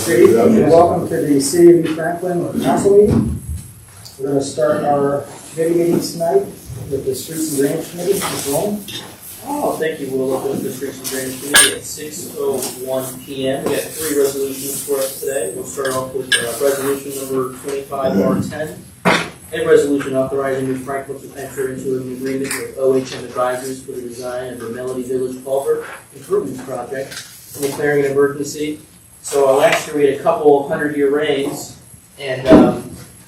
Good evening and welcome to the City of New Franklin Council meeting. We're going to start our committee meetings tonight with the Streets and Drainage Committee. Mr. Rowan. Oh, thank you. We'll open up the Streets and Drainage Committee at 6:01 p.m. We got 3 resolutions for us today. We'll start off with resolution number 25R10, a resolution authorizing New Franklin to enter into an agreement with OHM Advisors for the design of the Melody Village Culvert Improvements Project and declaring an emergency. So last year we had a couple 100-year rains, and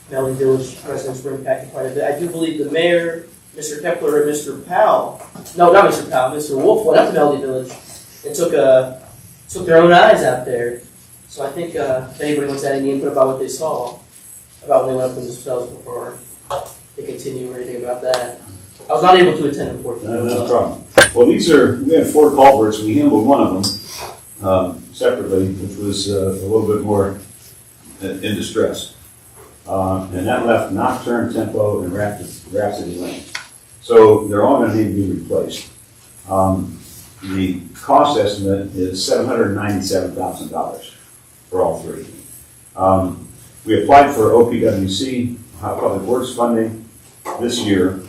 Melody Village residents were impacted quite a bit. I do believe the mayor, Mr. Kepler, and Mr. Powell, no, not Mr. Powell, Mr. Wolf went up to Melody Village and took their own eyes out there. So I think if anybody wants to add any input about what they saw, about when they went up themselves before they continue or anything about that. I was not able to attend, unfortunately. No problem. Well, we had 4 culverts. We handled one of them separately, which was a little bit more in distress. And that left Nocturne, Tempo, and Rhapsody Lane. So they're all going to need to be replaced. The cost estimate is $797,000 for all 3. We applied for OPWC, Ohio Public Works funding, this year.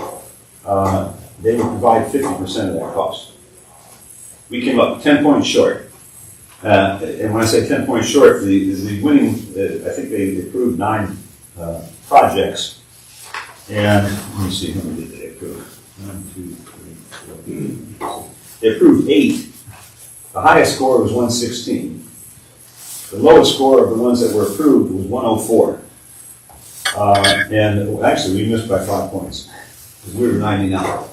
They would provide 50% of that cost. We came up 10 points short. And when I say 10 points short, the winning, I think they approved 9 projects. And let me see, how many did they approve? 1, 2, 3, 4. They approved 8. The highest score was 116. The lowest score of the ones that were approved was 104. And actually, we missed by 5 points because we were 99.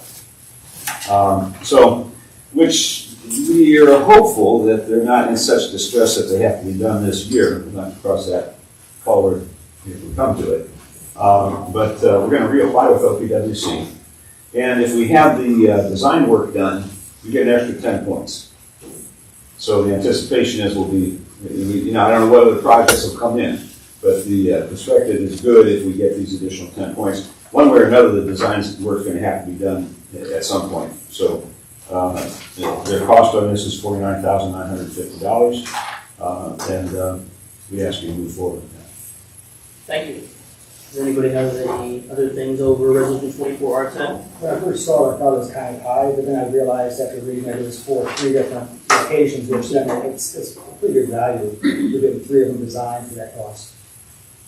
Which we are hopeful that they're not in such distress that they have to be done this year. We're not to cross that culvert if we come to it. But we're going to reapply with OPWC. And if we have the design work done, we get an extra 10 points. So the anticipation is we'll be, I don't know whether the projects will come in, but the perspective is good if we get these additional 10 points. One way or another, the design work is going to have to be done at some point. So their cost on this is $49,950, and we ask you to move forward with that. Thank you. Does anybody have any other things over resolution 24R10? When I first saw it, I thought it was kind of high, but then I realized after reading it was for 3 different locations, which then it's a pretty good value. We're getting 3 of them designed for that cost.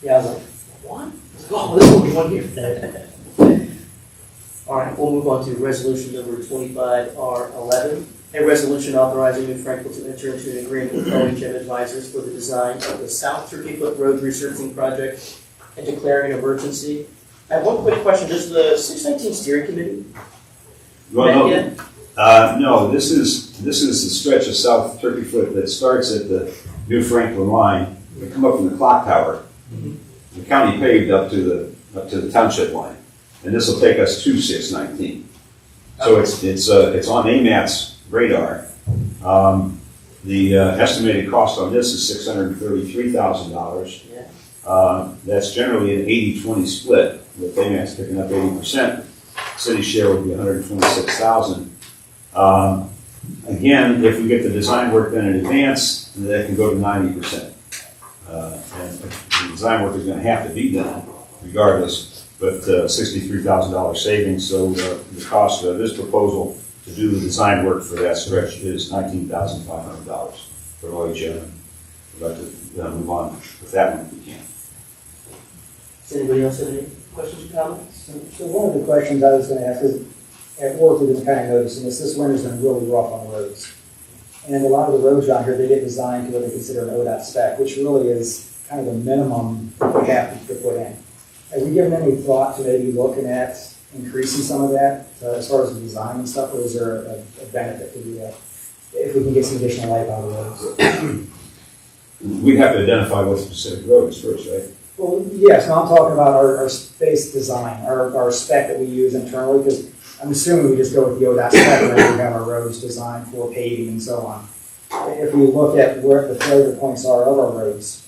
Yeah, I was like, one? Oh, this will be 1 year. All right, we'll move on to resolution number 25R11, a resolution authorizing New Franklin to enter into an agreement with OHM Advisors for the design of the South Turkey Foot Road resurfacing project and declaring an emergency. I have one quick question. Does the 619 steering committee met yet? No, this is the stretch of South Turkey Foot that starts at the New Franklin line. We come up from the clock tower. Mm-hmm. The county paved up to the township line, and this will take us to 619. So it's on AMAT's radar. The estimated cost on this is $633,000. Yeah. That's generally an 80-20 split, with AMAT's picking up 80%. City share would be $126,000. Again, if we get the design work done in advance, that can go to 90%. And the design work is going to have to be done regardless, but $63,000 savings. So the cost of this proposal to do the design work for that stretch is $19,500 for OHM. We'd like to move on with that one if we can. Does anybody else have any questions or comments? So one of the questions I was going to ask is, at work we've been kind of noticing this winter's been really rough on the roads. And a lot of the roads down here, they get designed to what they consider an ODOT spec, which really is kind of the minimum we have to put in. Have you given any thought to maybe looking at increasing some of that as far as the design and stuff, or is there a benefit to do that if we can get some additional life out of the roads? We'd have to identify what specific roads first, right? Well, yes, now I'm talking about our space design, our spec that we use internally, because I'm assuming we just go with the ODOT spec and then we have our roads designed for paving and so on. If we look at where the failure points are of our roads,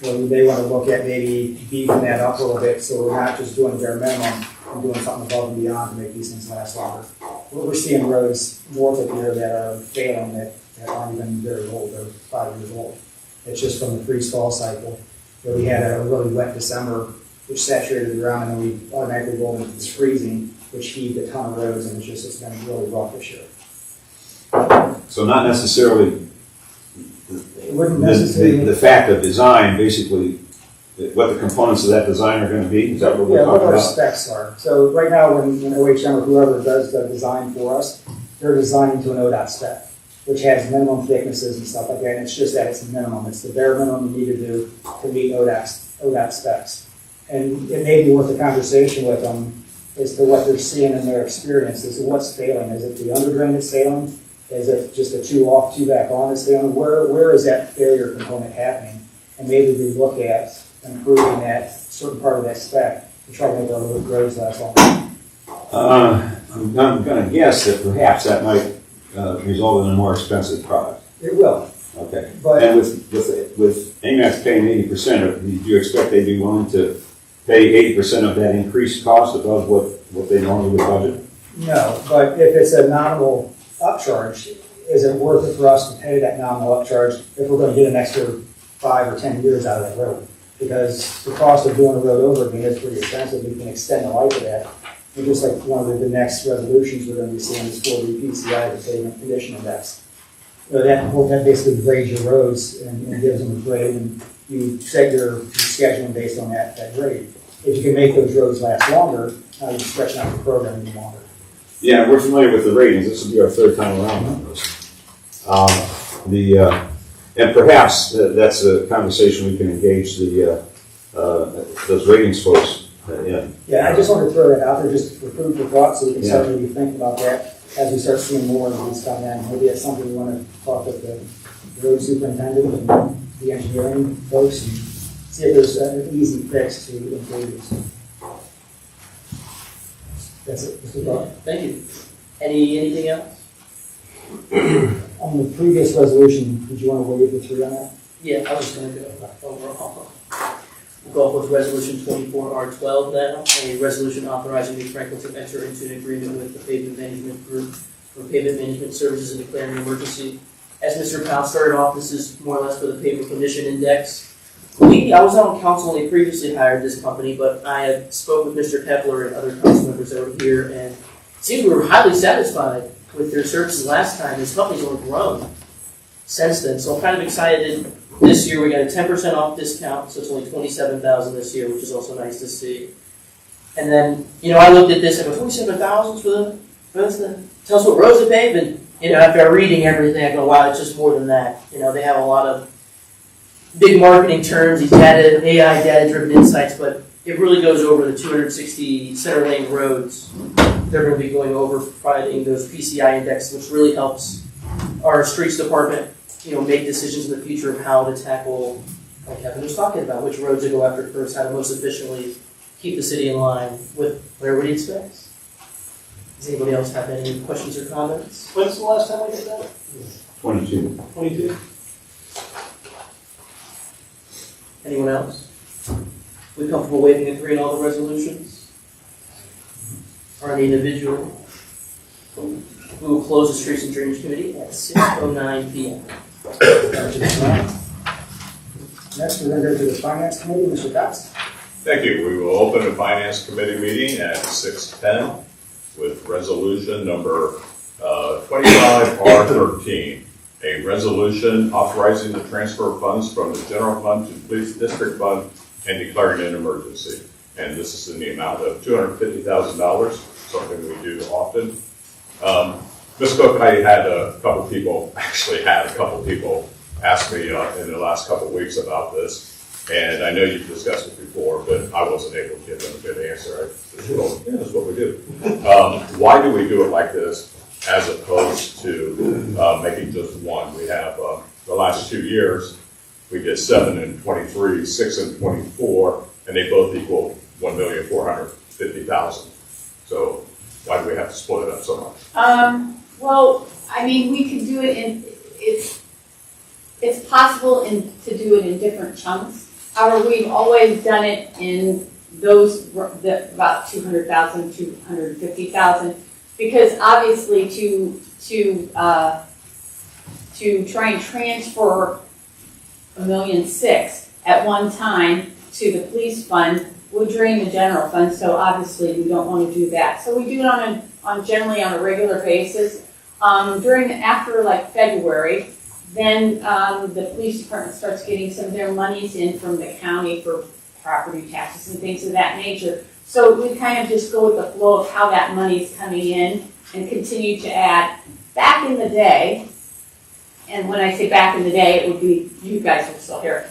well, we may want to look at maybe beefing that up a little bit so we're not just doing bare minimum and doing something above and beyond to make these things last longer. We're seeing roads north of here that are failing that aren't even very old, they're 5 years old. It's just from the freeze-thaw cycle, where we had a really wet December, which saturated the ground, and then we automatically rolled into this freezing, which heaved a ton of roads, and it's been really rough this year. So not necessarily It wouldn't necessarily. the fact of design, basically, what the components of that design are gonna be, is that what we're Yeah, what talking our about? specs are. So right now, when OHM or whoever does the design for us, they're designing to an ODOT spec, which has minimum thicknesses and stuff like that, and it's just that it's minimum. It's the bare minimum you need to do to meet ODOT specs. And it may be worth a conversation with them as to what they're seeing in their experience, as to what's failing. Is it the underdrain that's failing? Is it just a two off, two back on that's failing? Where is that failure component happening? And maybe we look at improving that certain part of that spec to try to make our roads last longer. I'm gonna guess that perhaps that might result in a more expensive product. It will, Okay. but And with AMAX paying 80%, do you expect they'd be willing to pay 80% of that increased cost above what they normally would budget? no. But if it's a nominal upcharge, is it worth it for us to pay that nominal upcharge if we're going to get an extra 5 or 10 years out of that road? Because the cost of doing a road over again is pretty expensive. We can extend the life of that. And just like one of the next resolutions we're going to be seeing is for the PCI, the pavement condition index. So that basically grades your roads and gives them a grade, and you set your scheduling based on that grade. If you can make those roads last longer, you're stretching out the program even longer. Yeah, we're familiar with the ratings. This will be our third time around on those. And perhaps that's a conversation we can engage those ratings folks in. Yeah, I just wanted to throw that out there just for food for thought, so we can Yeah. start maybe thinking about that as we start seeing more of these come in. Maybe that's something we want to talk with the road superintendent and the engineering folks and see if there's an easy fix to improve this. That's it. Mr. Brock. Thank you. Anything else? On the previous resolution, did you want to waive the 3 on that? Yeah, I was going to go overall. We'll go up with resolution 24R12 now, a resolution authorizing New Franklin to enter into an agreement with the pavement management group for pavement management services and declaring an emergency. As Mr. Powell started off, this is more or less for the pavement condition index. I was on council when they previously hired this company, but I had spoke with Mr. Kepler and other council members that were here, and it seems we were highly satisfied with their services last time. This company's only grown since then, so I'm kind of excited. This year we got a 10% off discount, so it's only $27,000 this year, which is also nice to see. And then, I looked at this and I go, $27,000 for this? Tell us what roads to pave, and after reading everything, I go, wow, it's just more than that. They have a lot of big marketing terms, these AI data-driven insights, but it really goes over the 260 center lane roads. They're going to be going over providing those PCI indexes, which really helps our streets department, make decisions in the future of how to tackle, like Kevin was talking about, which roads to go after first, how to most efficiently keep the city in line with what everybody expects. Does anybody else have any questions or comments? When's the last time I did that? 22. 22. Anyone else? We comfortable waiving the 3 on all the resolutions? Or any individual? We will close the Streets and Drainage Committee at 6:09 p.m. Next, we're going to go to the Finance Committee. Mr. Cox. Thank you. We will open the Finance Committee meeting at 6:10 with resolution number 25R13, a resolution authorizing the transfer of funds from the general fund to police district fund and declaring an emergency. And this is in the amount of $250,000, something we do often. Ms. Cook, I had a couple people ask me in the last couple of weeks about this. And I know you've discussed it before, but I wasn't able to give them a good answer. I just told them, yeah, that's what we do. Why do we do it like this as opposed to making just one? We have the last 2 years, we did 7 and 23, 6 and 24, and they both equal $1,450,000. So why do we have to split it up so much? Well, I mean, we could do it it's possible to do it in different chunks. However, we've always done it in those, about 200,000, 250,000, because obviously to try and transfer $1,600,000 at one time to the police fund would drain the general fund, so obviously we don't want to do that. So we do it generally on a regular basis. After like February, then the police department starts getting some of their monies in from the county for property taxes and things of that nature. So we kind of just go with the flow of how that money is coming in and continue to add. Back in the day, and when I say back in the day, it would be, you guys are still here.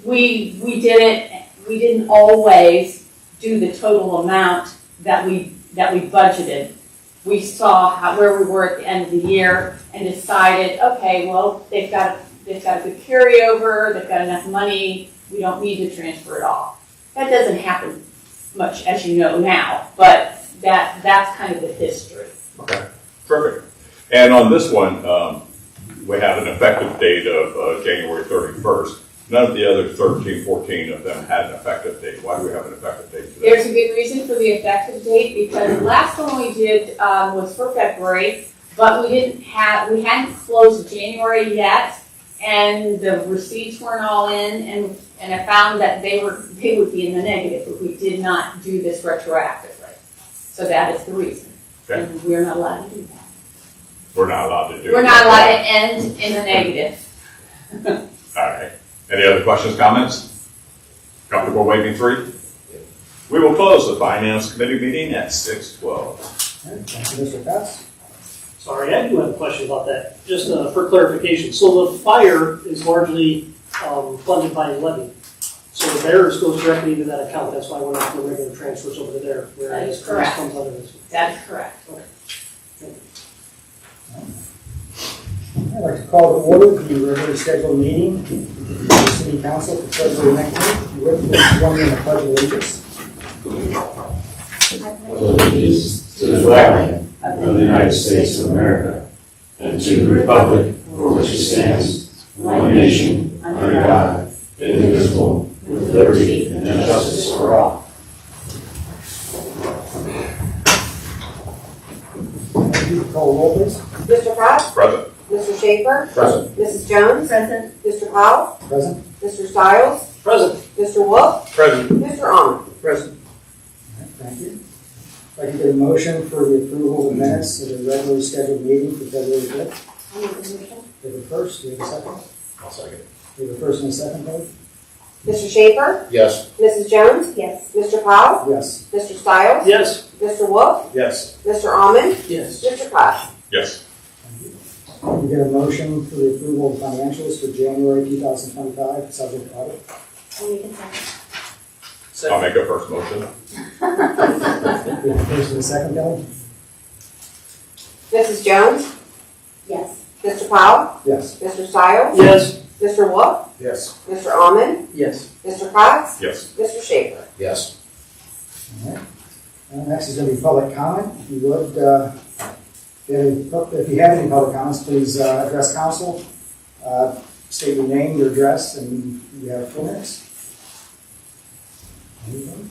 We did it. We didn't always do the total amount that we budgeted. We saw where we were at the end of the year and decided, okay, well, they've got a good carryover. They've got enough money. We don't need to transfer it all. That doesn't happen much, as you know now, but that's kind of the history. Okay, perfect. And on this one, we have an effective date of January 31st. None of the other 13, 14 of them had an effective date. Why do we have an effective date today? There's a good reason for the effective date, because the last one we did was for February, but we hadn't closed January yet, and the receipts weren't all in, and I found that they would be in the negative if we did not do this retroactively. So that is the reason. Okay. And we're not allowed to do that. We're not allowed to do it. We're not allowed to end in the negative. All right. Any other questions, comments? Comfortable waiving 3? We will close the Finance Committee meeting at 6:12. Thank you, Mr. Katz. Sorry, I do have a question about that, just for clarification. So the fire is largely funded by levy. So the theirs goes directly into that account. That's why we're not doing regular transfers over to there. That is Whereas correct. comes under this. That is correct. I'd like to call to order the regularly scheduled meeting of the City Council for February 19th. With this 1 minute pledge of allegiance. Allegiance to the flag of the United States of America and to the republic for which it stands, one nation, under God, indivisible, with liberty and justice for all. Thank you. Call roll, please. Mr. Cox? Present. Mr. Schaefer? Present. Mrs. Jones? Present. Mr. Powell? Present. Mr. Stiles? Present. Mr. Wolf? Present. Mr. Almond? Present. Thank you. I'd like to get a motion for the approval of the minutes of the regularly scheduled meeting for February 5th. We have a first, do we have a second? I'll second. We have a first and a second, vote? Mr. Schaefer? Yes. Mrs. Jones? Yes. Mr. Powell? Yes. Mr. Stiles? Yes. Mr. Wolf? Yes. Mr. Almond? Yes. Mr. Cox? Yes. We get a motion for the approval of financials for January 2025, subject to audit. I'll make a first motion. We have a first and a second, Kelly? Mrs. Jones? Yes. Mr. Powell? Yes. Mr. Stiles? Yes. Mr. Wolf? Yes. Mr. Almond? Yes. Mr. Cox? Yes. Mr. Schaefer? Yes. All right. Next is going to be public comment. If you would, if you have any public comments, please address council. State your name, your address, and you have 4 minutes. Anybody?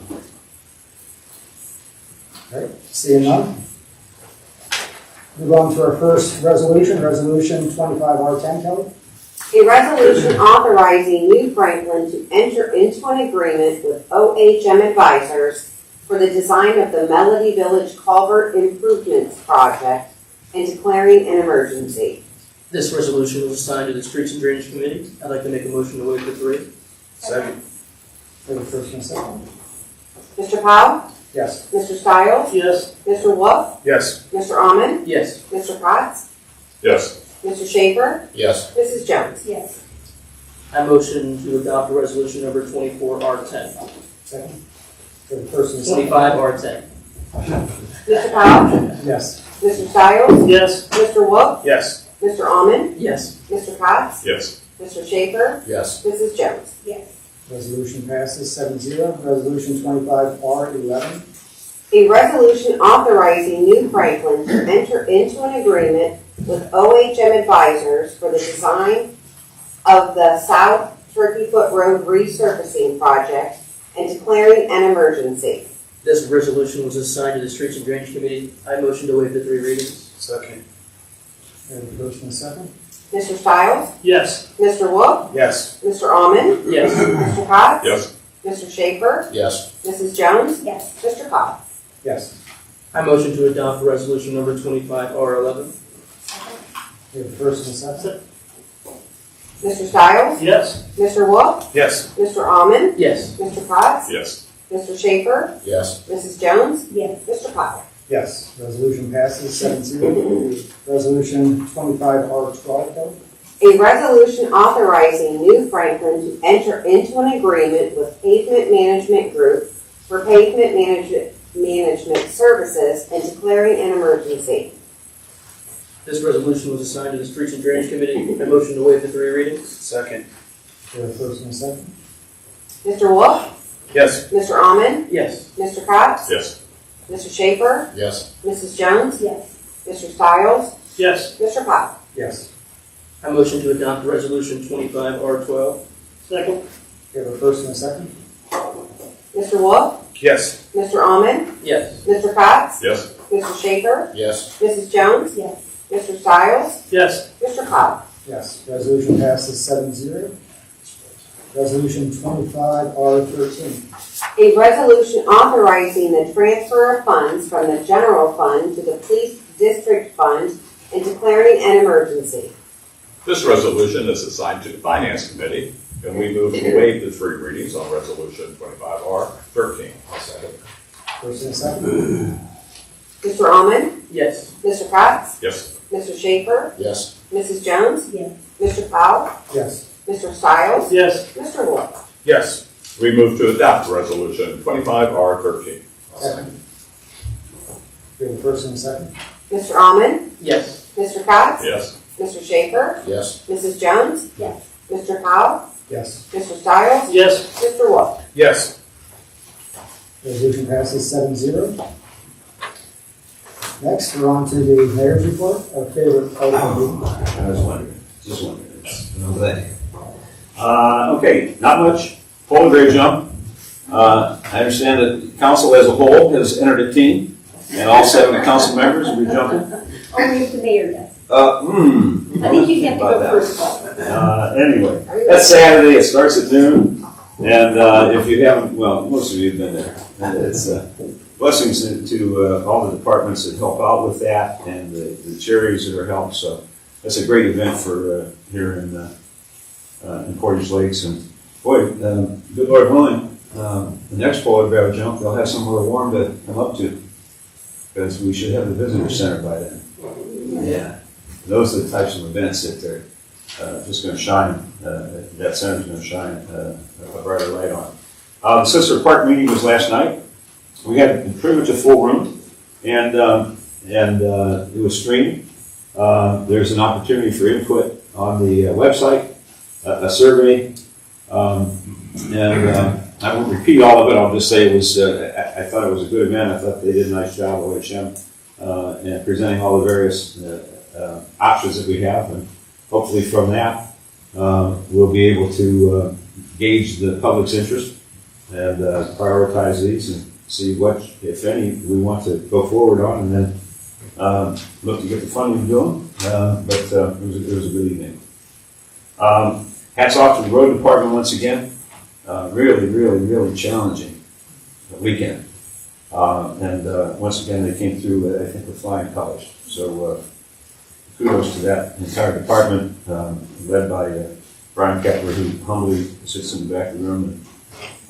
All right, seeing none. Move on to our first resolution, Resolution 25R10, Kelly. A resolution authorizing New Franklin to enter into an agreement with OHM Advisors for the design of the Melody Village Culvert Improvements Project and declaring an emergency. This resolution was assigned to the Streets and Drainage Committee. I'd like to make a motion to waive the 3. Second. For the first and a second. Mr. Powell? Yes. Mr. Stiles? Yes. Mr. Wolf? Yes. Mr. Almond? Yes. Mr. Cox? Yes. Mr. Schaefer? Yes. Mrs. Jones? Yes. I motion to adopt resolution number 24R10. Second. For the first and a second. 25R10. Mr. Powell? Yes. Mr. Stiles? Yes. Mr. Wolf? Yes. Mr. Almond? Yes. Mr. Cox? Yes. Mr. Schaefer? Yes. Mrs. Jones? Yes. Resolution passes 7-0. Resolution 25R11. A resolution authorizing New Franklin to enter into an agreement with OHM Advisors for the design of the South Turkey Foot Road resurfacing project and declaring an emergency. This resolution was assigned to the Streets and Drainage Committee. I motion to waive the 3 readings. Second. We have a first and a second. Mr. Stiles? Yes. Mr. Wolf? Yes. Mr. Almond? Yes. Mr. Cox? Yes. Mr. Schaefer? Yes. Mrs. Jones? Yes. Mr. Cobb? Yes. I motion to adopt resolution number 25R11. We have a first and a second. Mr. Stiles? Yes. Mr. Wolf? Yes. Mr. Almond? Yes. Mr. Cox? Yes. Mr. Schaefer? Yes. Mrs. Jones? Yes. Mr. Cobb? Yes. Resolution passes 7-0. Resolution 25R12, Kelly. A resolution authorizing New Franklin to enter into an agreement with Pavement Management Group for pavement management services and declaring an emergency. This resolution was assigned to the Streets and Drainage Committee. I motion to waive the three readings. Second. We have a first and a second. Mr. Wolf? Yes. Mr. Almond? Yes. Mr. Cox? Yes. Mr. Schaefer? Yes. Mrs. Jones? Yes. Mr. Stiles? Yes. Mr. Cobb? Yes. I motion to adopt resolution 25R12. Second. We have a first and a second. Mr. Wolf? Yes. Mr. Almond? Yes. Mr. Cox? Yes. Mr. Schaefer? Yes. Mrs. Jones? Yes. Mr. Stiles? Yes. Mr. Cobb? Yes. Resolution passes 7-0. Resolution 25R13. A resolution authorizing the transfer of funds from the general fund to the police district fund and declaring an emergency. This resolution is assigned to the Finance Committee, and we move to waive the three readings on resolution 25R13. Second. First and a second. Mr. Almond? Yes. Mr. Cox? Yes. Mr. Schaefer? Yes. Mrs. Jones? Yes. Mr. Powell? Yes. Mr. Stiles? Yes. Mr. Wolf? Yes. We move to adopt resolution 25R13. Second. We have a first and a second. Mr. Almond? Yes. Mr. Cox? Yes. Mr. Schaefer? Yes. Mrs. Jones? Yes. Mr. Powell? Yes. Mr. Stiles? Yes. Mr. Wolf? Yes. Resolution passes 7-0. Next, we're on to the mayor's report, our favorite part of the meeting. I was wondering, just wondering. It's no thing. Okay, not much. Polar bear jump. I understand that the council as a whole has entered a team, and all 7 council members will be jumping. Only if the mayor does. I I think you have to go first of all. Anyway, that's Saturday. It starts at noon, and if you haven't, well, most of you have been there. And it's blessings to all the departments that help out with that, and the charities that are helped. So that's a great event for here in Portage Lakes. And boy, good Lord willing, the next polar bear jump, they'll have somewhere warm to come up to, because we should have the visitor center by then. Yeah, those are the types of events that they're just going to shine. That center's going to shine a brighter light on. The Sister Park meeting was last night. We had pretty much a full room, and it was streamed. There's an opportunity for input on the website, a survey, and I won't repeat all of it. I'll just say it was. I thought it was a good event. I thought they did a nice job, OHM, in presenting all the various options that we have, and hopefully from that we'll be able to gauge the public's interest and prioritize these and see what, if any, we want to go forward on, and then look to get the funding to do them. But it was a good evening. Hats off to the road department once again. Really challenging weekend. And once again, they came through, I think, with flying colors. So kudos to that entire department, led by Brian Kepler, who humbly sits in the back of the room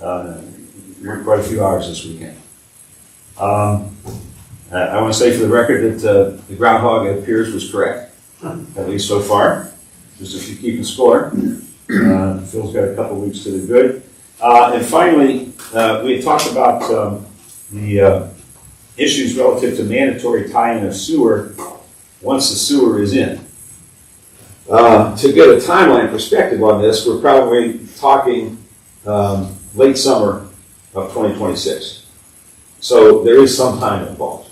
and worked quite a few hours this weekend. I want to say for the record that the groundhog, it appears, was correct, at least so far. Just if you're keeping score. Phil's got a couple weeks to the good. And finally, we had talked about the issues relative to mandatory tie-in of sewer once the sewer is in. To get a timeline perspective on this, we're probably talking late summer of 2026. So there is some time involved.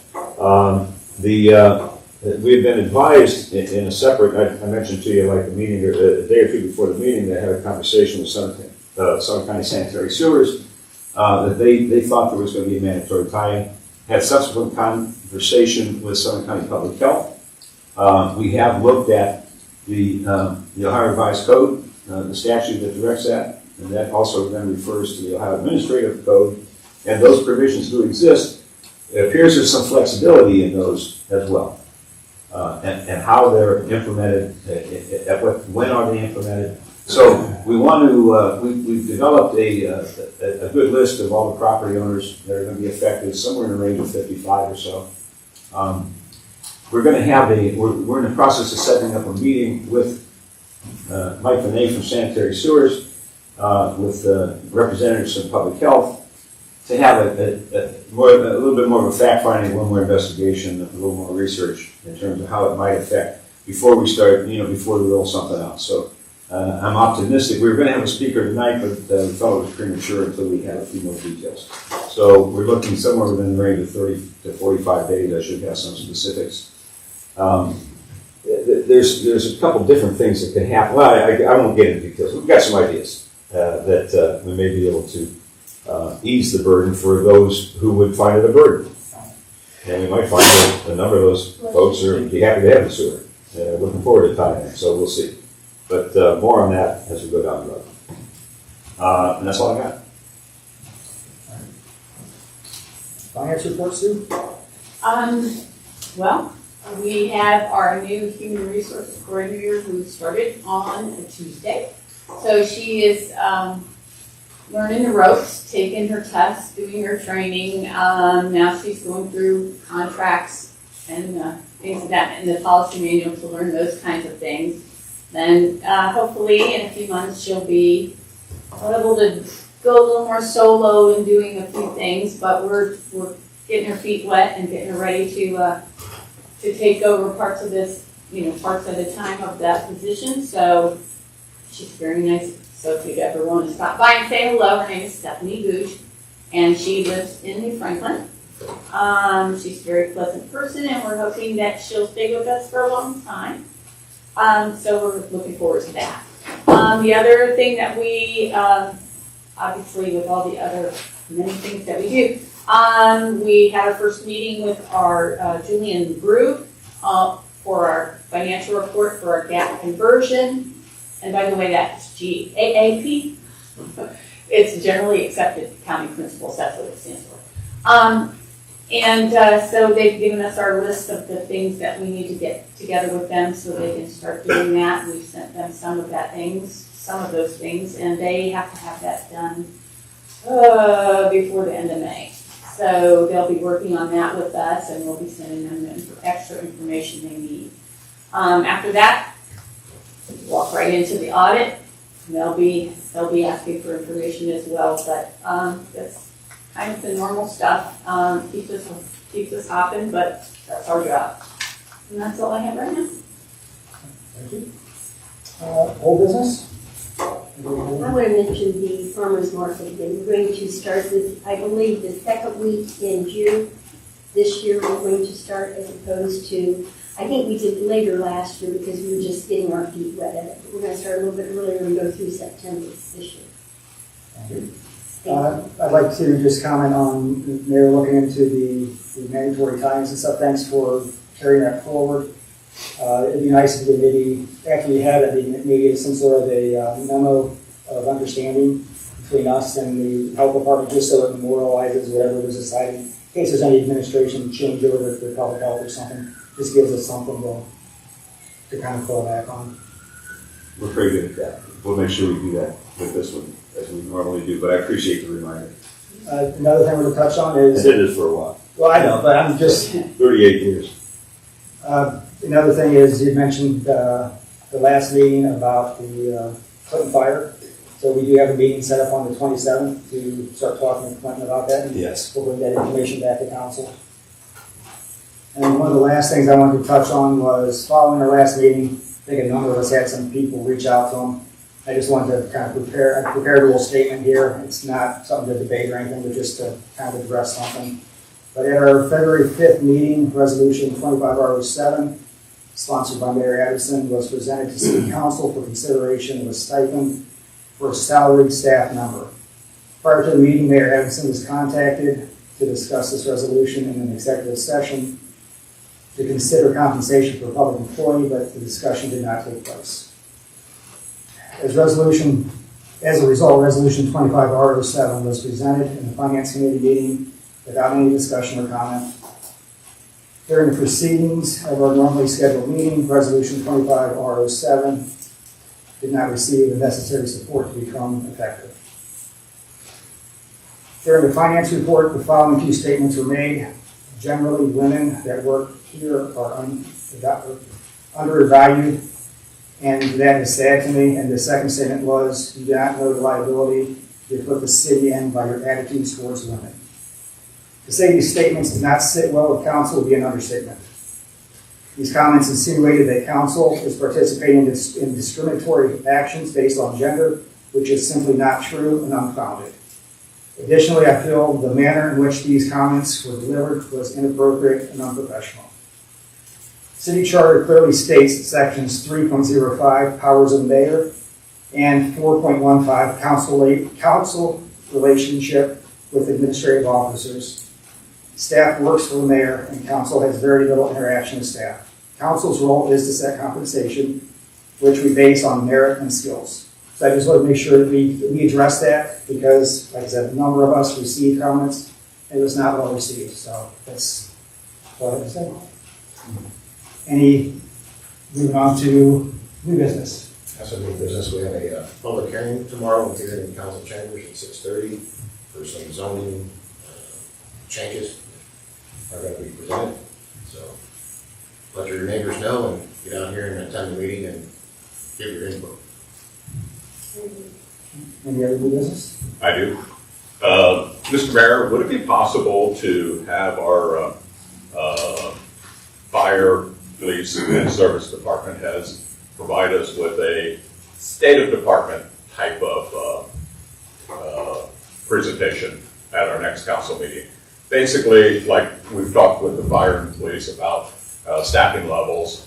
We have been advised in a separate, I mentioned to you like a meeting, a day or two before the meeting, they had a conversation with Southern County Sanitary Sewers, that they thought there was going to be a mandatory tie-in. Had subsequent conversation with Southern County Public Health. We have looked at the Ohio Revised Code, the statute that directs that, and that also then refers to the Ohio Administrative Code, and those provisions do exist. It appears there's some flexibility in those as well, and how they're implemented, when are they implemented. So we want to, we've developed a good list of all the property owners that are going to be affected, somewhere in the range of 55 or so. We're going to have we're in the process of setting up a meeting with Mike Vinay from Sanitary Sewers, with representatives from Public Health, to have a little bit more of a fact-finding, a little more investigation, a little more research in terms of how it might affect before we start, before we roll something out. So I'm optimistic. We were going to have a speaker tonight, but we felt it was premature until we had a few more details. So we're looking somewhere within the range of 30 to 45 days. I should have some specifics. There's a couple different things that can happen. Well, I won't get into details. We've got some ideas that we may be able to ease the burden for those who would find it a burden. And we might find that a number of those folks would be happy to have the sewer. Looking forward to tying them, so we'll see. But more on that as we go down the road. And that's all I got. Finance report, Sue? Well, we have our new human resources coordinator who started on a Tuesday. So she is learning the ropes, taking her tests, doing her training. Now she's going through contracts and things like that in the policy manual to learn those kinds of things. Then hopefully in a few months she'll be able to go a little more solo in doing a few things, but we're getting her feet wet and getting her ready to take over parts of this, parts at a time of that position. So she's very nice. So if you ever want to stop by and say hello, her name is Stephanie Gooch, and she lives in New Franklin. She's a very pleasant person, and we're hoping that she'll stay with us for a long time. So we're looking forward to that. The other thing that we, obviously with all the other many things that we do, we had our first meeting with our Julian Brew for our financial report for our gap conversion. And by the way, that's GAAP. It's Generally Accepted Accounting Principles. That's what it stands for. So they've given us our list of the things that we need to get together with them so they can start doing that. We've sent them some of those things, and they have to have that done before the end of May. So they'll be working on that with us, and we'll be sending them the extra information they need. After that, walk right into the audit. They'll be asking for information as well, but that's kind of the normal stuff. Keeps us hopping, but that's our job. And that's all I have right now. Thank you. Old business? I want to mention the farmer's market again. We're going to start this, I believe, the second week in June. This year we're going to start as opposed to, I think we did later last year because we were just getting our feet wet at it. We're going to start a little bit earlier and go through September this year. Thank you. I'd like to just comment on, Mayor, looking into the mandatory times and stuff. Thanks for carrying that forward. It'd be nice if we maybe, after we have it, maybe some sort of a memo of understanding between us and the health department, just so it memorializes whatever was decided. In case there's any administration changeover with the public health or something, just gives us something to kind of fall back on. We're pretty good at that. We'll make sure we do that with this one, as we normally do, but I appreciate the reminder. Another thing we're going to touch on is... I did this for a while. Well, I know, but I'm just... 38 years. Another thing is, you mentioned the last meeting about the Clinton fire. So we do have a meeting set up on the 27th to start talking to Clinton about that. Yes. We'll bring that information back to council. And one of the last things I wanted to touch on was, following our last meeting, I think a number of us had some people reach out to them. I just wanted to kind of prepare a little statement here. It's not something to debate or anything, but just to kind of address something. But at our February 5th meeting, Resolution 25R07, sponsored by Mayor Addison, was presented to City Council for consideration of a stipend for a salaried staff member. Prior to the meeting, Mayor Addison was contacted to discuss this resolution in an executive session. to consider compensation for a public employee, but the discussion did not take place. As a result, Resolution 25R07 was presented in the Finance Committee meeting without any discussion or comment. During the proceedings of our normally scheduled meeting, Resolution 25R07 did not receive the necessary support to become effective. During the finance report, the following few statements were made. Generally, women that work here are undervalued, and that is sad to me. And the second statement was, you do not know the liability you put the city in by your attitudes towards women. To say these statements did not sit well with council would be an understatement. These comments insinuated that council is participating in discriminatory actions based on gender, which is simply not true and unfounded. Additionally, I feel the manner in which these comments were delivered was inappropriate and unprofessional. City Charter clearly states that sections 3.05, powers of the mayor, and 4.15, council relationship with administrative officers. Staff works for the mayor, and council has very little interaction with staff. Council's role is to set compensation, which we base on merit and skills. So I just want to make sure that we address that, because, like I said, a number of us received comments, and it was not well received. So that's what I have to say. Moving on to new business. That's a new business. We have a public hearing tomorrow here in council chambers at 6:30 for some zoning changes are going to be presented. So let your neighbors know and get out here and attend the meeting and give your input. Any other new business? I do. Mr. Mayor, would it be possible to have our fire, police, and service department heads provide us with a state of department type of presentation at our next council meeting? Basically, like we've talked with the fire and police about staffing levels,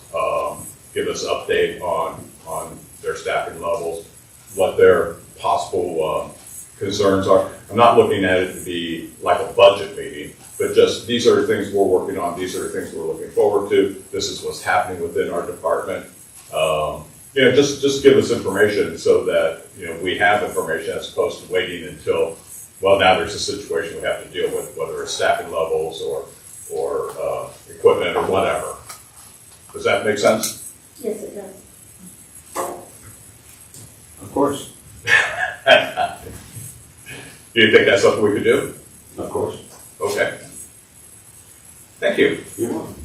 give us update on their staffing levels, what their possible concerns are. I'm not looking at it to be like a budget meeting, but just these are the things we're working on, these are the things we're looking forward to, this is what's happening within our department. Just give us information so that we have information as opposed to waiting until, well, now there's a situation we have to deal with, whether it's staffing levels or equipment or whatever. Does that make sense? Yes, it does. Of course. Do you think that's something we could do? Of course. Okay. Thank you. You're welcome.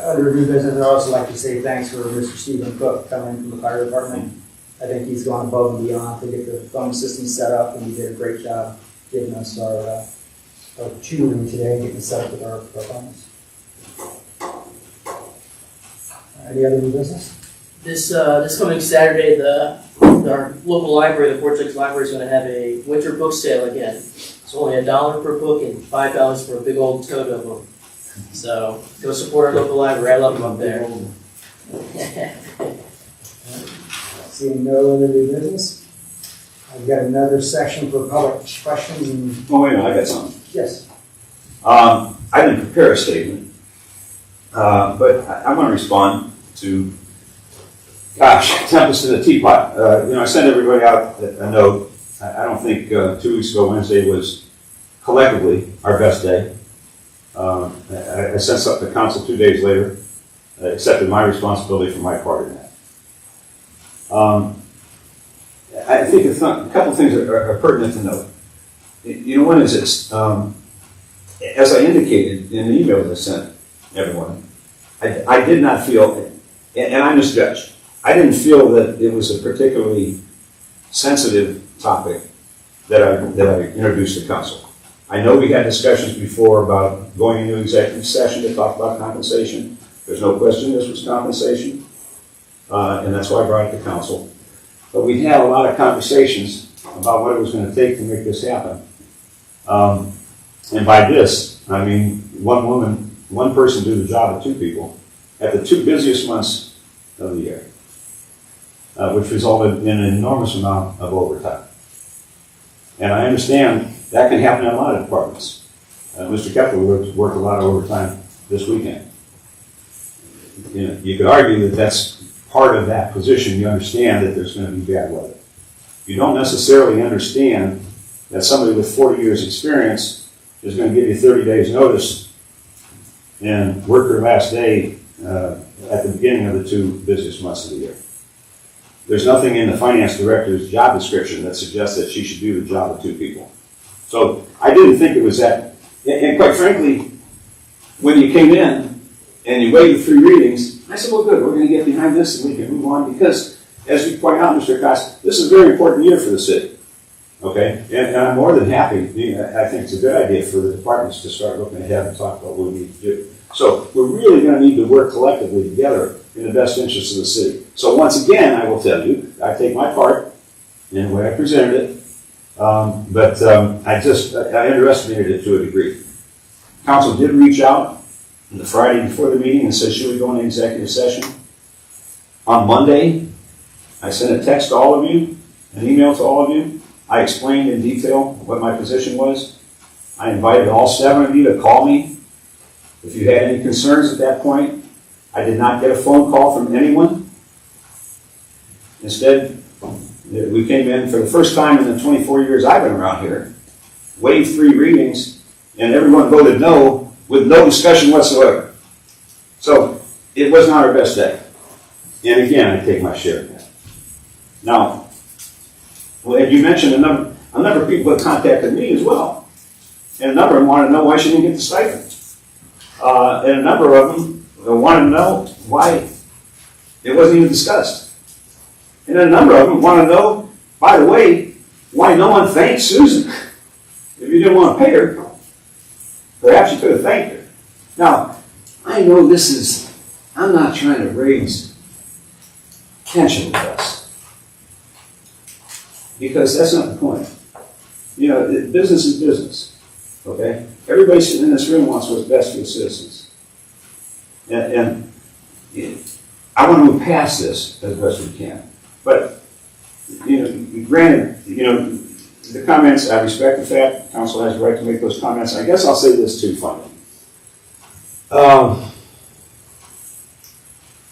Under new business, I'd also like to say thanks for Mr. Stephen Cook coming from the fire department. I think he's gone above and beyond to get the phone system set up, and he did a great job giving us our tutoring today, getting set up with our phones. Any other new business? This coming Saturday, our local library, the Vortex Library, is going to have a winter book sale again. It's only $1 per book and $5 for a big old tote of them. So go support our local library. I love them up there. Seeing no other new business, I've got another section for public questions and Oh, wait a minute, I got something. yes. I didn't prepare a statement, but I'm going to respond to, Tempest in the Teapot. I sent everybody out a note. I don't think 2 weeks ago, Wednesday, was collectively our best day. I sent something to council 2 days later, accepted my responsibility for my part in that. I think a couple things are pertinent to note. One is this. As I indicated in the email that I sent everyone, I did not feel, and I misjudged, I didn't feel that it was a particularly sensitive topic that I introduced to council. I know we had discussions before about going into executive session to talk about compensation. There's no question this was compensation, and that's why I brought it to council. But we had a lot of conversations about what it was going to take to make this happen. And by this, I mean one person do the job of 2 people at the 2 busiest months of the year, which resulted in an enormous amount of overtime. And I understand that can happen in a lot of departments. Mr. Kepler worked a lot of overtime this weekend. You know, you could argue that that's part of that position. You understand that there's going to be bad weather. You don't necessarily understand that somebody with 40 years experience is going to give you 30 days notice and work her last day at the beginning of the 2 busiest months of the year. There's nothing in the finance director's job description that suggests that she should do the job of 2 people. So I didn't think it was that, and quite frankly, when you came in and you waived 3 readings, I said, well, good, we're going to get behind this and we can move on because, as you point out, Mr. Cost, this is a very important year for the city. Okay? And I'm more than happy. I think it's a good idea for the departments to start looking ahead and talk about what we need to do. So we're really going to need to work collectively together in the best interest of the city. So once again, I will tell you, I take my part in the way I presented it, but I underestimated it to a degree. Council did reach out on the Friday before the meeting and said, should we go into executive session? On Monday, I sent a text to all of you, an email to all of you. I explained in detail what my position was. I invited all 7 of you to call me if you had any concerns at that point. I did not get a phone call from anyone. Instead, we came in for the first time in the 24 years I've been around here, waived 3 readings, and everyone voted no with no discussion whatsoever. So it was not our best day. And again, I take my share of that. Now, well, you mentioned a number of people that contacted me as well. And a number of them wanted to know why she didn't get the stipend. And a number of them wanted to know why it wasn't even discussed. And then a number of them want to know, by the way, why no one thanked Susan. If you didn't want to pay her, perhaps you could have thanked her. Now, I know I'm not trying to raise tension with us. Because that's not the point. You know, business is business. Okay? Everybody sitting in this room wants what's best for the citizens. And I want to move past this as best we can. But, you know, granted, you know, the comments, I respect the fact council has the right to make those comments. I guess I'll say this too, finally.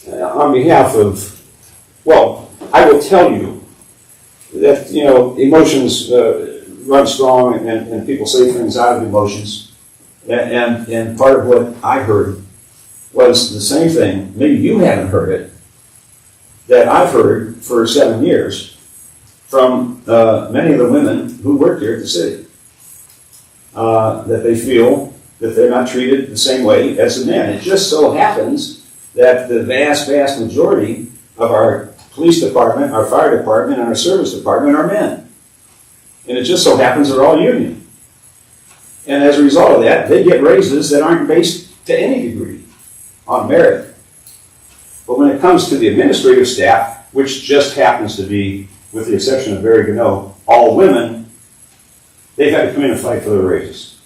On behalf of, well, I will tell you that, you know, emotions run strong and people say things out of emotions. And part of what I heard was the same thing, maybe you haven't heard it, that I've heard for 7 years from many of the women who work here at the city. That they feel that they're not treated the same way as the men. It just so happens that the vast, vast majority of our police department, our fire department, and our service department are men. And it just so happens they're all union. And as a result of that, they get raises that aren't based to any degree on merit. But when it comes to the administrative staff, which just happens to be, with the exception of Barry Gano, all women, they've had to come in and fight for their raises.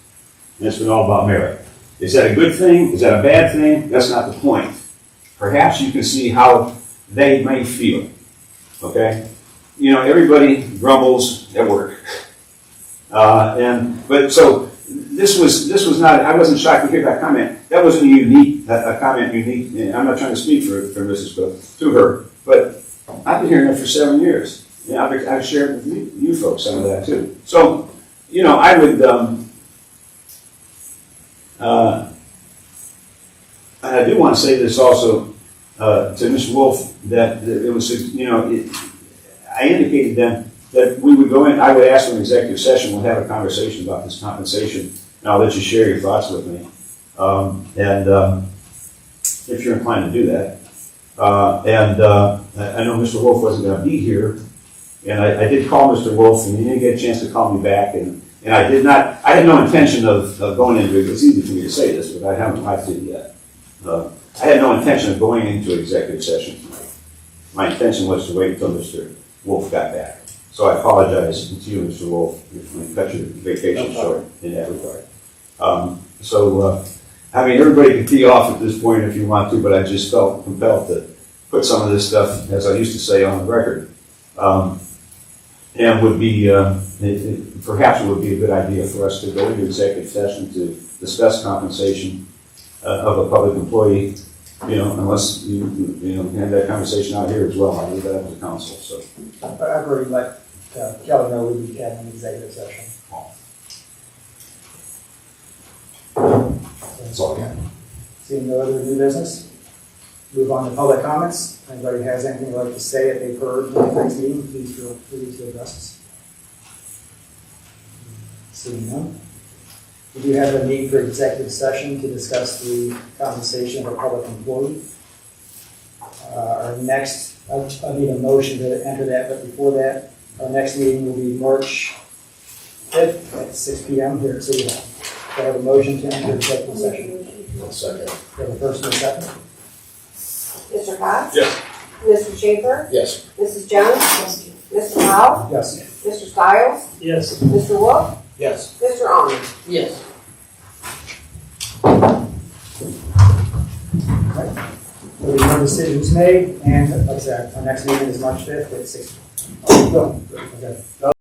And it's been all about merit. Is that a good thing? Is that a bad thing? That's not the point. Perhaps you can see how they may feel. Okay? You know, everybody grumbles at work. But so this was not, I wasn't shocked to hear that comment. That wasn't a comment unique. I'm not trying to speak for Mrs. Cook, to her, but I've been hearing that for 7 years. Yeah, I've shared with you folks some of that too. So, you know, I would, I do want to say this also to Ms. Wolf, that it was, you know, I indicated then that we would go in, I would ask for an executive session, we'll have a conversation about this compensation, and I'll let you share your thoughts with me. If you're inclined to do that. I know Mr. Wolf wasn't going to be here, and I did call Mr. Wolf, and he didn't get a chance to call me back, and I had no intention of going into it. It's easy for me to say this, but I haven't liked it yet. I had no intention of going into executive session tonight. My intention was to wait until Mr. Wolf got back. So I apologize to you, Mr. Wolf, if we cut your vacation short in that regard. I mean, everybody can tee off at this point if you want to, but I just felt compelled to put some of this stuff, as I used to say, on the record. And would be, perhaps it would be a good idea for us to go into executive session to discuss compensation of a public employee, unless you have that conversation out here as well. I leave that up to council, so. I've already let Kelly know we'll be having an executive session. That's all I got. Seeing no other new business, move on to public comments. If anybody has anything they'd like to say that they've heard in the next meeting, please feel free to address us. Seeing none. We do have a need for executive session to discuss the compensation of a public employee. Our next, I need a motion to enter that, but before that, our next meeting will be March 5th at 6 p.m. here at City Hall. Do I have a motion to enter executive session? One second. Do I have a first and a second? Mr. Cox? Yes. Mr. Schaefer? Yes. Mrs. Jones? Mr. Powell? Yes. Mr. Stiles? Yes. Mr. Wolf? Yes. Mr. Almond? Yes. There'll be no decisions made, and like I said, our next meeting is March 5th at 6. Oh, go. Okay.